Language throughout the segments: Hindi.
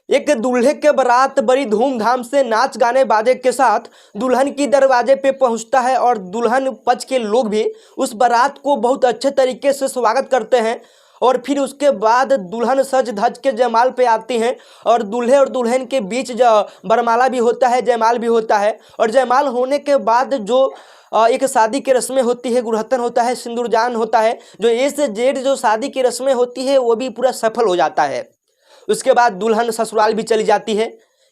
एक दूल्हे के बारात बड़ी धूमधाम से नाच गाने बाजे के साथ दुल्हन की दरवाजे पे पहुंचता है और दुल्हन पक्ष के लोग भी उस बारात को बहुत अच्छे तरीके से स्वागत करते हैं। और फिर उसके बाद दुल्हन सज धज के जयमाल पे आती हैं और दूल्हे और दुल्हन के बीच बरमाला भी होता है, जयमाल भी होता है। और जयमाल होने के बाद जो एक शादी की रस्में होती है, गुरहतन होता है, सिंदूरजान होता है, जो ए से जेड जो शादी की रस्में होती है वो भी पूरा सफल हो जाता है। उसके बाद दुल्हन ससुराल भी चली जाती है,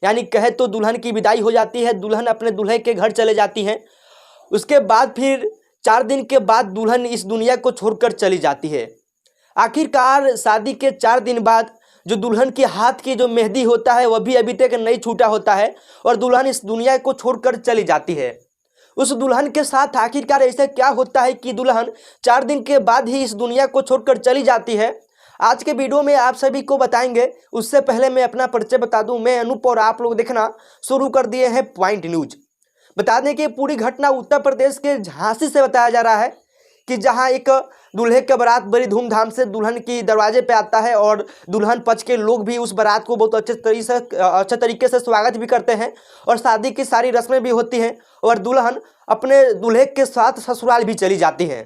यानी कहे तो दुल्हन की विदाई हो जाती है, दुल्हन अपने दूल्हे के घर चले जाती हैं। उसके बाद फिर 4 दिन के बाद दुल्हन इस दुनिया को छोड़कर चली जाती है। आखिरकार शादी के 4 दिन बाद जो दुल्हन के हाथ की जो मेहंदी होता है वह भी अभी तक नहीं छूटा होता है और दुल्हन इस दुनिया को छोड़कर चली जाती है। उस दुल्हन के साथ आखिरकार ऐसा क्या होता है कि दुल्हन 4 दिन के बाद ही इस दुनिया को छोड़कर चली जाती है, आज के वीडियो में आप सभी को बताएंगे। उससे पहले मैं अपना परिचय बता दूं, मैं अनूप और आप लोग देखना शुरू कर दिए हैं पॉइंट न्यूज। बता दें कि पूरी घटना उत्तर प्रदेश के झांसी से बताया जा रहा है कि जहां एक दूल्हे का बारात बड़ी धूमधाम से दुल्हन की दरवाजे पे आता है और दुल्हन पक्ष के लोग भी उस बारात को बहुत अच्छे तरीके से स्वागत भी करते हैं और शादी की सारी रस्में भी होती हैं और दुल्हन अपने दूल्हे के साथ ससुराल भी चली जाती है।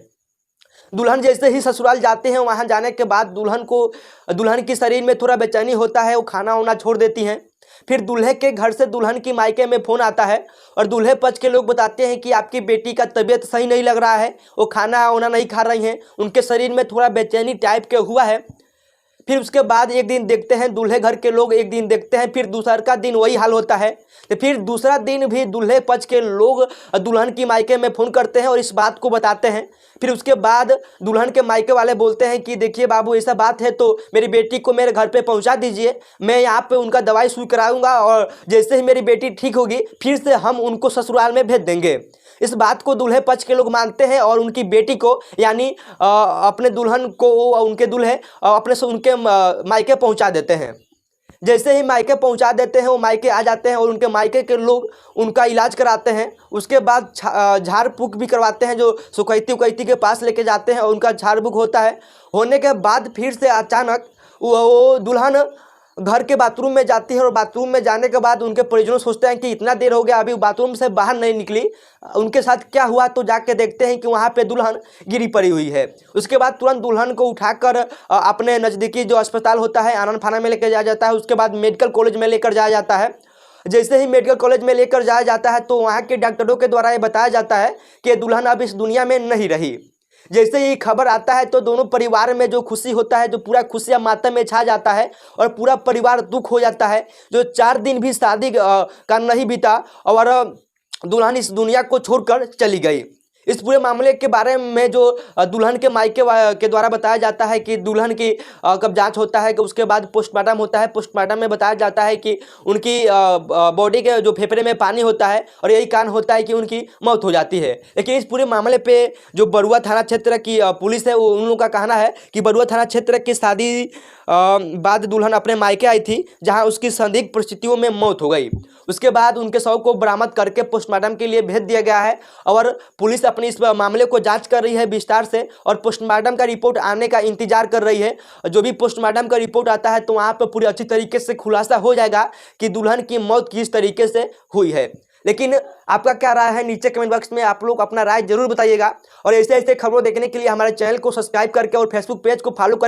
दुल्हन जैसे ही ससुराल जाते हैं, वहां जाने के बाद दुल्हन के शरीर में थोड़ा बेचैनी होता है, वो खाना वाना छोड़ देती हैं। फिर दूल्हे के घर से दुल्हन की मायके में फ़ोन आता है और दूल्हे पक्ष के लोग बताते हैं कि आपकी बेटी का तबीयत सही नहीं लग रहा है, वो खाना वाना नहीं खा रही हैं, उनके शरीर में थोड़ा बेचैनी टाइप के हुआ है। फिर उसके बाद एक दिन देखते हैं दूल्हे घर के लोग, एक दिन देखते हैं, फिर दूसरा का दिन वही हाल होता है। तो फिर दूसरा दिन भी दूल्हे पक्ष के लोग दुल्हन की मायके में फ़ोन करते हैं और इस बात को बताते हैं। फिर उसके बाद दुल्हन के मायके वाले बोलते हैं कि देखिए बाबू, ऐसा बात है तो मेरी बेटी को मेरे घर पे पहुंचा दीजिए, मैं यहाँ पे उनका दवाई सुई कराऊंगा और जैसे ही मेरी बेटी ठीक होगी फिर से हम उनको ससुराल में भेज देंगे। इस बात को दूल्हे पक्ष के लोग मानते हैं और उनकी बेटी को यानी अपने दुल्हन को उनके दूल्हे अपने से उनके मायके पहुंचा देते हैं। जैसे ही मायके पहुंचा देते हैं वो मायके आ जाते हैं और उनके मायके के लोग उनका इलाज कराते हैं। उसके बाद झाड़ फूक भी करवाते हैं, जो सुकैती उकैती के पास लेके जाते हैं और उनका झाड़ फूक होता है। होने के बाद फिर से अचानक वो दुल्हन घर के बाथरूम में जाती है और बाथरूम में जाने के बाद उनके परिजनों सोचते हैं कि इतना देर हो गया अभी बाथरूम से बाहर नहीं निकली, उनके साथ क्या हुआ। तो जाके देखते हैं कि वहाँ पे दुल्हन गिरी पड़ी हुई है। उसके बाद तुरंत दुल्हन को उठाकर अपने नज़दीकी जो अस्पताल होता है आनंद फाना में लेकर जाया जाता है। उसके बाद मेडिकल कॉलेज में लेकर जाया जाता है। जैसे ही मेडिकल कॉलेज में लेकर जाया जाता है तो वहाँ के डॉक्टरों के द्वारा ये बताया जाता है कि दुल्हन अब इस दुनिया में नहीं रही। जैसे ही खबर आता है तो दोनों परिवार में जो खुशी होता है, जो पूरा खुशियाँ मातम में छा जाता है और पूरा परिवार दुख हो जाता है। जो 4 दिन भी शादी का नहीं बीता और दुल्हन इस दुनिया को छोड़कर चली गई। इस पूरे मामले के बारे में जो दुल्हन के मायके के द्वारा बताया जाता है कि दुल्हन की कब जांच होता है कि उसके बाद पोस्टमार्टम होता है। पोस्टमार्टम में बताया जाता है कि उनकी बॉडी के जो फेफड़े में पानी होता है और यही कारण होता है कि उनकी मौत हो जाती है। लेकिन इस पूरे मामले पे जो बरुआ थाना क्षेत्र की पुलिस है, वो उन लोगों का कहना है कि बरुआ थाना क्षेत्र की शादी बाद दुल्हन अपने मायके आई थी, जहाँ उसकी संदिग्ध परिस्थितियों में मौत हो गई। उसके बाद उनके शव को बरामद करके पोस्टमार्टम के लिए भेज दिया गया है और पुलिस अपनी इस मामले को जांच कर रही है विस्तार से और पोस्टमार्टम का रिपोर्ट आने का इंतजार कर रही है। जो भी पोस्टमार्टम का रिपोर्ट आता है तो वहाँ पर पूरी अच्छी तरीके से खुलासा हो जाएगा कि दुल्हन की मौत किस तरीके से हुई है। लेकिन आपका क्या राय है, नीचे कमेंट बॉक्स में आप लोग अपना राय जरूर बताइएगा और ऐसे ऐसे खबरों देखने के लिए हमारे चैनल को सब्सक्राइब करके और फेसबुक पेज को फॉलो करके